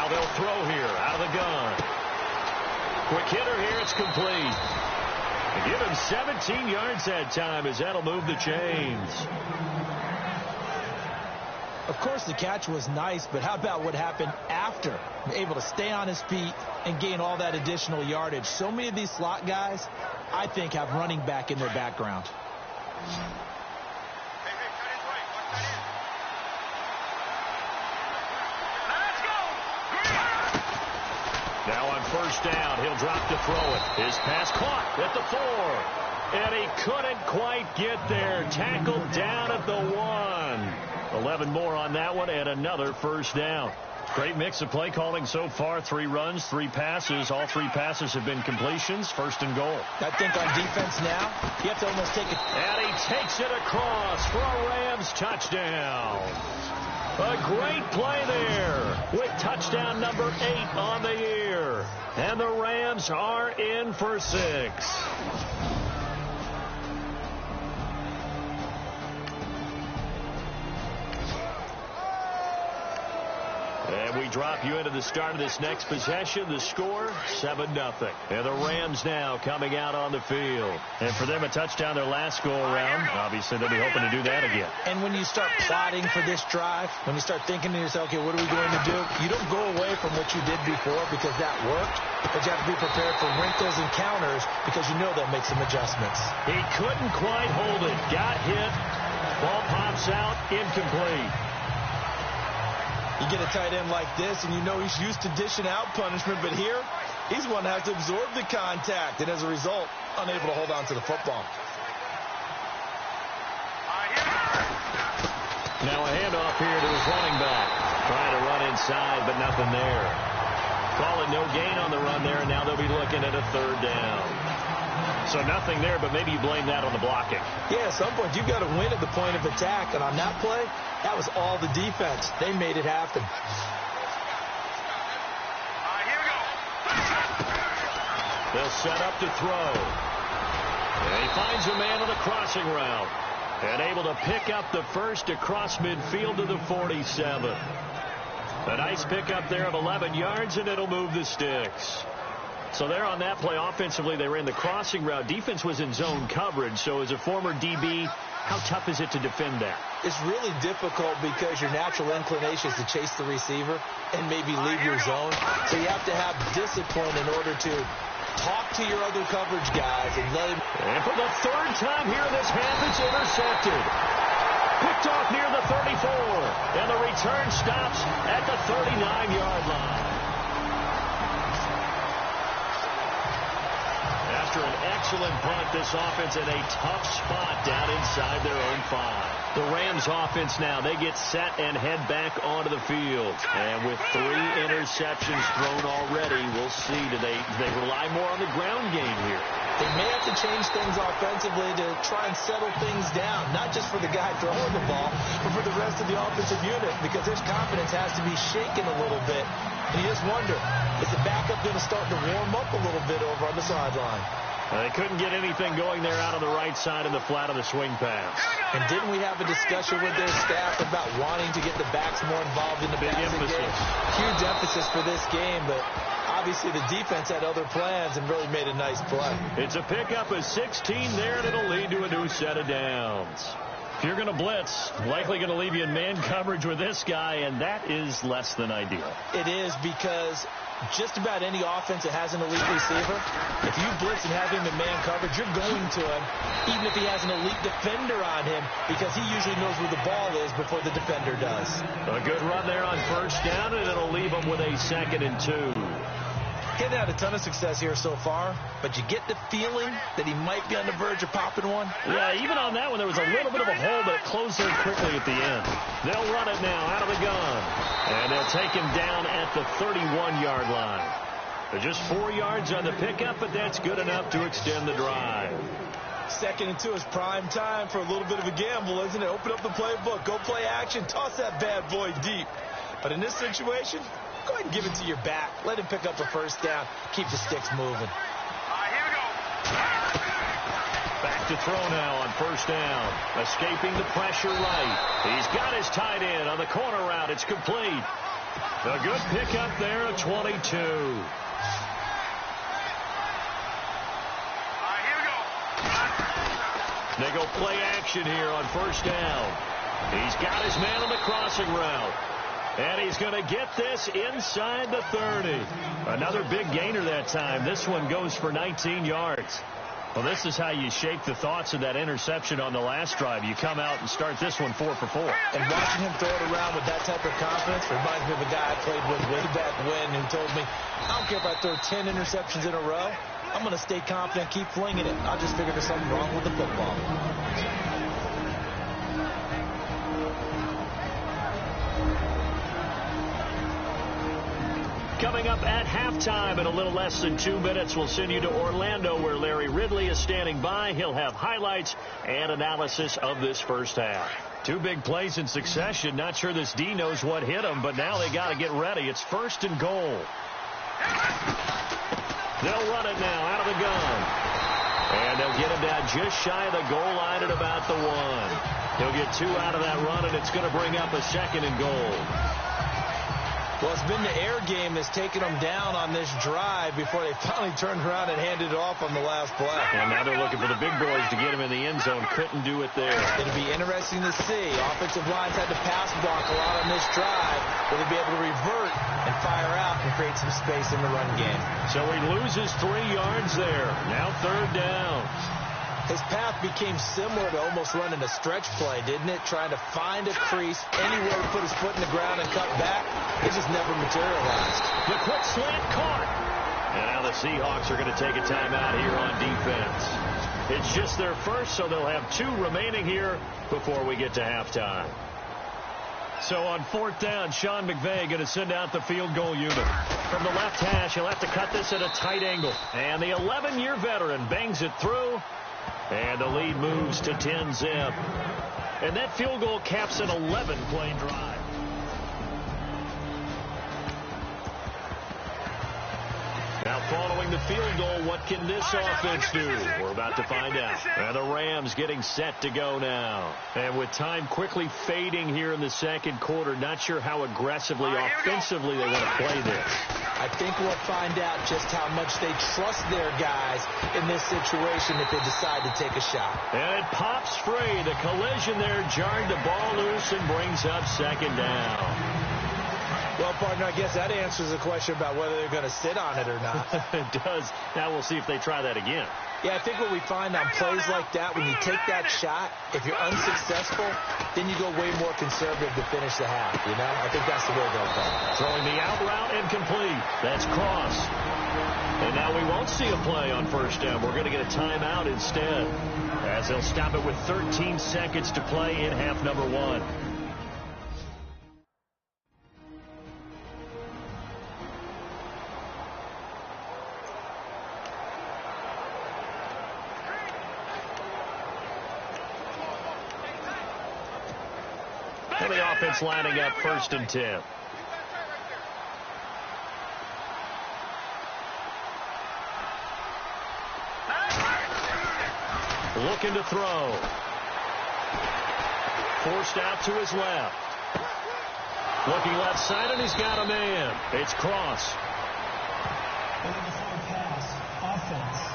Now they'll throw here out of the gun. Quick hitter here. It's complete. They give him 17 yards that time as that'll move the chains. Of course, the catch was nice, but how about what happened after? Able to stay on his feet and gain all that additional yardage. So many of these slot guys, I think, have running back in their background. Now on first down, he'll drop to throw it. His pass caught at the 4. And he couldn't quite get there. Tackled down at the 1. 11 more on that one and another first down. Great mix of play calling so far. 3 runs, 3 passes. All 3 passes have been completions. First and goal. I think on defense now, you have to almost take it. And he takes it across for a Rams touchdown. A great play there with touchdown number 8 on the year. And the Rams are in for 6. And we drop you into the start of this next possession. The score, 7-0. And the Rams now coming out on the field. And for them, a touchdown their last go-around. Obviously, they'll be hoping to do that again. And when you start plotting for this drive, when you start thinking to yourself, okay, what are we going to do? You don't go away from what you did before because that worked. But you have to be prepared for wrinkles and counters because you know they'll make some adjustments. He couldn't quite hold it. Got hit. Ball pops out. Incomplete. You get a tight end like this, and you know he's used to dishing out punishment, but here, he's one that has to absorb the contact, and as a result, unable to hold on to the football. Now a handoff here to his running back. Trying to run inside, but nothing there. Calling no gain on the run there, and now they'll be looking at a 3rd down. So nothing there, but maybe you blame that on the blocking. Yeah, at some point you've got to win at the point of attack, and on that play, that was all the defense. They made it happen. Here we go. They'll set up to throw. And he finds a man on the crossing route. And able to pick up the first across midfield to the 47. A nice pickup there of 11 yards, and it'll move the sticks. So there on that play, offensively, they ran the crossing route. Defense was in zone coverage. So as a former DB, how tough is it to defend that? It's really difficult because your natural inclination is to chase the receiver and maybe leave your zone. So you have to have discipline in order to talk to your other coverage guys and let him. And for the 3rd time here in this half, it's intercepted. Picked off near the 34. And the return stops at the 39-yard line. After an excellent punt, this offense in a tough spot down inside their own 5. The Rams offense now, they get set and head back onto the field. And with 3 interceptions thrown already, we'll see, do they rely more on the ground game here? They may have to change things offensively to try and settle things down, not just for the guy throwing the ball, but for the rest of the offensive unit, because their confidence has to be shaken a little bit. And you just wonder, is the backup going to start to warm up a little bit over on the sideline? They couldn't get anything going there out on the right side in the flat of the swing pass. And didn't we have a discussion with their staff about wanting to get the backs more involved in the passing game? Huge emphasis for this game, but obviously the defense had other plans and really made a nice play. It's a pickup of 16 there, and it'll lead to a new set of downs. If you're going to blitz, likely going to leave you in man coverage with this guy, and that is less than ideal. It is because just about any offense that has an elite receiver, if you blitz and have him in man coverage, you're going to him, even if he has an elite defender on him, because he usually knows where the ball is before the defender does. A good run there on first down, and it'll leave him with a 2nd and 2. Hasn't had a ton of success here so far, but you get the feeling that he might be on the verge of popping one. Yeah, even on that one, there was a little bit of a hole, but it closed there quickly at the end. They'll run it now out of the gun, and they'll take him down at the 31-yard line. They're just 4 yards on the pickup, but that's good enough to extend the drive. 2nd and 2 is prime time for a little bit of a gamble, isn't it? Open up the playbook, go play action, toss that bad boy deep. But in this situation, go ahead and give it to your back. Let him pick up a first down. Keep the sticks moving. Here we go. Back to throw now on first down. Escaping the pressure right. He's got his tight end on the corner route. It's complete. A good pickup there at 22. They go play action here on first down. He's got his man on the crossing route. And he's going to get this inside the 30. Another big gainer that time. This one goes for 19 yards. Well, this is how you shape the thoughts of that interception on the last drive. You come out and start this one 4 for 4. And watching him throw it around with that type of confidence reminds me of a guy I played with way back when who told me, I don't care if I throw 10 interceptions in a row. I'm going to stay confident, keep flinging it. I just figured there's something wrong with the football. Coming up at halftime in a little less than 2 minutes, we'll send you to Orlando where Larry Ridley is standing by. He'll have highlights and analysis of this first half. 2 big plays in succession. Not sure this D knows what hit him, but now they got to get ready. It's 1st and goal. They'll run it now out of the gun. And they'll get him down just shy of the goal line at about the 1. He'll get 2 out of that run, and it's going to bring up a 2nd and goal. Well, it's been the air game that's taken them down on this drive before they finally turned around and handed it off on the last play. And now they're looking for the big boys to get him in the end zone. Couldn't do it there. It'll be interesting to see. Offensive lines had to pass block a lot on this drive. Will they be able to revert and fire out and create some space in the run game? So he loses 3 yards there. Now 3rd down. His path became similar to almost running a stretch play, didn't it? Trying to find a crease, anywhere to put his foot in the ground and cut back. It just never materialized. The quick slant caught. And now the Seahawks are going to take a timeout here on defense. It's just their first, so they'll have 2 remaining here before we get to halftime. So on 4th down, Sean McVay going to send out the field goal unit. From the left hash, he'll have to cut this at a tight angle. And the 11-year veteran bangs it through. And the lead moves to 10-zip. And that field goal caps an 11-play drive. Now following the field goal, what can this offense do? We're about to find out. And the Rams getting set to go now. And with time quickly fading here in the 2nd quarter, not sure how aggressively, offensively they want to play this. I think we'll find out just how much they trust their guys in this situation if they decide to take a shot. And it pops free. The collision there jarred the ball loose and brings up 2nd down. Well, partner, I guess that answers the question about whether they're going to sit on it or not. It does. Now we'll see if they try that again. Yeah, I think what we find on plays like that, when you take that shot, if you're unsuccessful, then you go way more conservative to finish the half, you know? I think that's the way they'll go. Throwing the out route incomplete. That's Cross. And now we won't see a play on 1st down. We're going to get a timeout instead, as they'll stop it with 13 seconds to play in half number 1. And the offense lining up 1st and 10. Looking to throw. Forced out to his left. Looking left side, and he's got a man. It's Cross. Pass. Offense.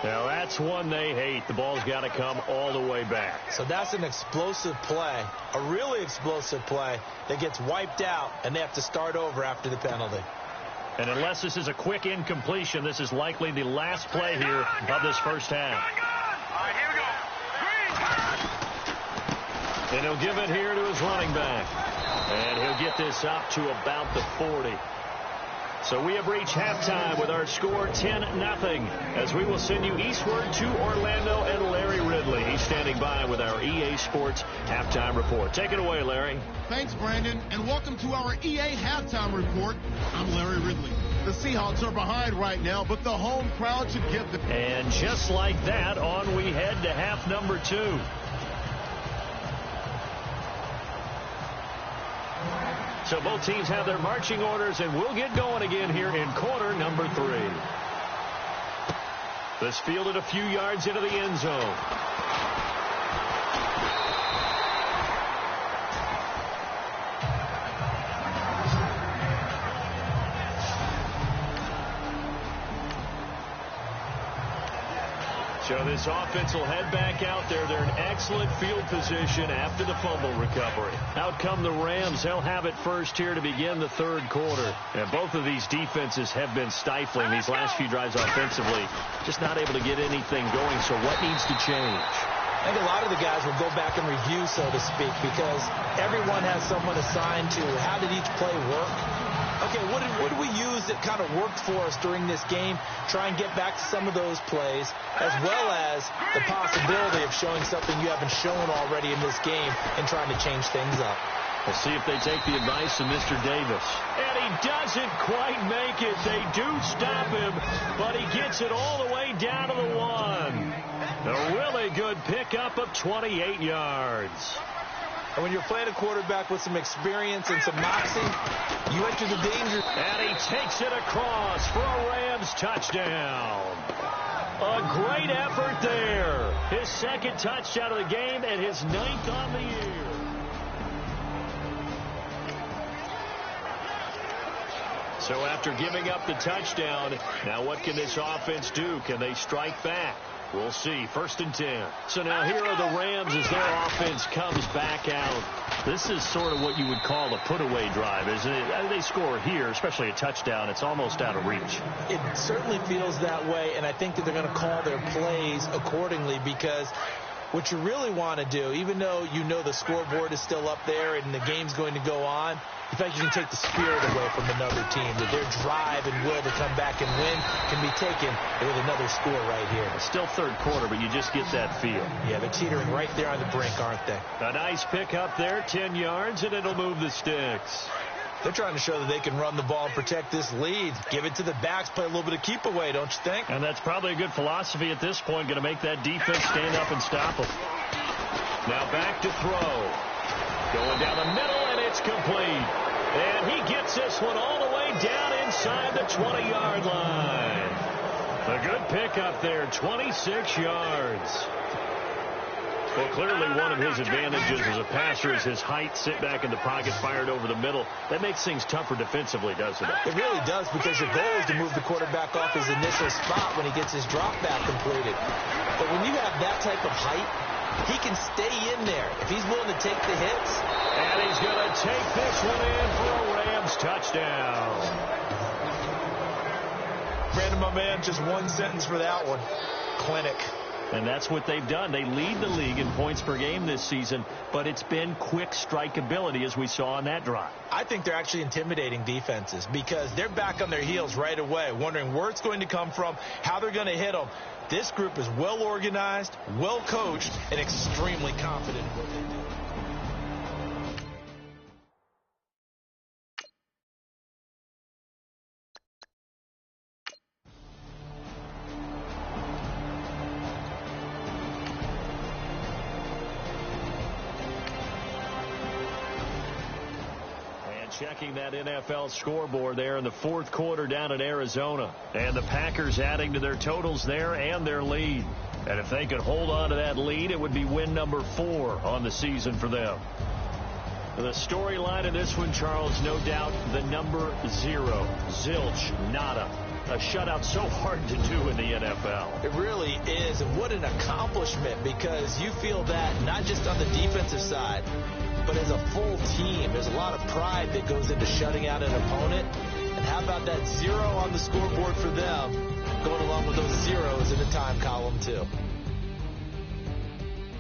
Now that's one they hate. The ball's got to come all the way back. So that's an explosive play, a really explosive play that gets wiped out, and they have to start over after the penalty. And unless this is a quick incompletion, this is likely the last play here of this first half. All right, here we go. And he'll give it here to his running back. And he'll get this up to about the 40. So we have reached halftime with our score 10-0 as we will send you eastward to Orlando and Larry Ridley. He's standing by with our EA Sports halftime report. Take it away, Larry. Thanks, Brandon, and welcome to our EA halftime report. I'm Larry Ridley. The Seahawks are behind right now, but the home crowd should give them. And just like that, on we head to half number 2. So both teams have their marching orders, and we'll get going again here in quarter number 3. This fielded a few yards into the end zone. So this offense will head back out there. They're in excellent field position after the fumble recovery. Out come the Rams. They'll have it first here to begin the third quarter. And both of these defenses have been stifling these last few drives offensively. Just not able to get anything going. So what needs to change? I think a lot of the guys will go back and review, so to speak, because everyone has someone assigned to how did each play work. Okay, what did we use that kind of worked for us during this game? Try and get back to some of those plays, as well as the possibility of showing something you haven't shown already in this game and trying to change things up. We'll see if they take the advice of Mr. Davis. And he doesn't quite make it. They do stop him, but he gets it all the way down to the 1. A really good pickup of 28 yards. And when you're playing a quarterback with some experience and some moxie, you enter the danger. And he takes it across for a Rams touchdown. A great effort there. His second touchdown of the game and his 9th on the year. So after giving up the touchdown, now what can this offense do? Can they strike back? We'll see. 1st and 10. So now here are the Rams as their offense comes back out. This is sort of what you would call a put-away drive, isn't it? They score here, especially a touchdown. It's almost out of reach. It certainly feels that way, and I think that they're going to call their plays accordingly, because what you really want to do, even though you know the scoreboard is still up there and the game's going to go on, in fact, you can take the spirit away from another team, that their drive and will to come back and win can be taken with another score right here. It's still third quarter, but you just get that feel. Yeah, they're teetering right there on the brink, aren't they? A nice pick up there, 10 yards, and it'll move the sticks. They're trying to show that they can run the ball and protect this lead. Give it to the backs, play a little bit of keep away, don't you think? And that's probably a good philosophy at this point, going to make that defense stand up and stop them. Now back to throw. Going down the middle, and it's complete. And he gets this one all the way down inside the 20-yard line. A good pickup there, 26 yards. Well, clearly one of his advantages as a passer is his height, sit back in the pocket, fired over the middle. That makes things tougher defensively, doesn't it? It really does, because your goal is to move the quarterback off his initial spot when he gets his drop back completed. But when you have that type of height, he can stay in there if he's willing to take the hits. And he's going to take this one in for a Rams touchdown. Brandon, my man, just one sentence for that one. Clinic. And that's what they've done. They lead the league in points per game this season, but it's been quick strikeability as we saw on that drive. I think they're actually intimidating defenses, because they're back on their heels right away, wondering where it's going to come from, how they're going to hit them. This group is well organized, well coached, and extremely confident in what they do. Checking that NFL scoreboard there in the fourth quarter down in Arizona. And the Packers adding to their totals there and their lead. And if they could hold on to that lead, it would be win number 4 on the season for them. The storyline in this one, Charles, no doubt the number 0. Zilch, nada. A shutout so hard to do in the NFL. It really is. And what an accomplishment, because you feel that not just on the defensive side, but as a full team. There's a lot of pride that goes into shutting out an opponent. And how about that 0 on the scoreboard for them, going along with those zeros in the time column, too.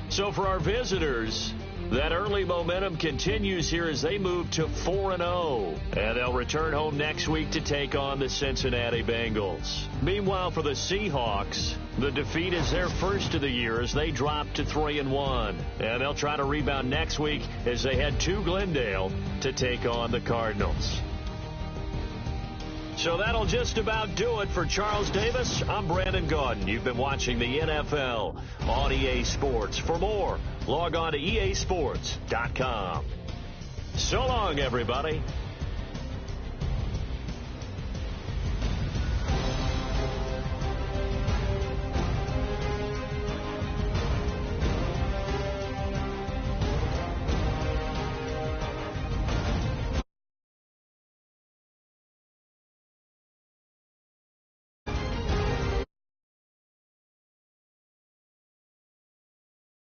So for our visitors, that early momentum continues here as they move to 4-0. And they'll return home next week to take on the Cincinnati Bengals. Meanwhile, for the Seahawks, the defeat is their first of the year as they drop to 3-1. And they'll try to rebound next week as they head to Glendale to take on the Cardinals. So that'll just about do it for Charles Davis. I'm Brandon Gaudin. You've been watching the NFL on EA Sports. For more, log on to easports.com. So long, everybody.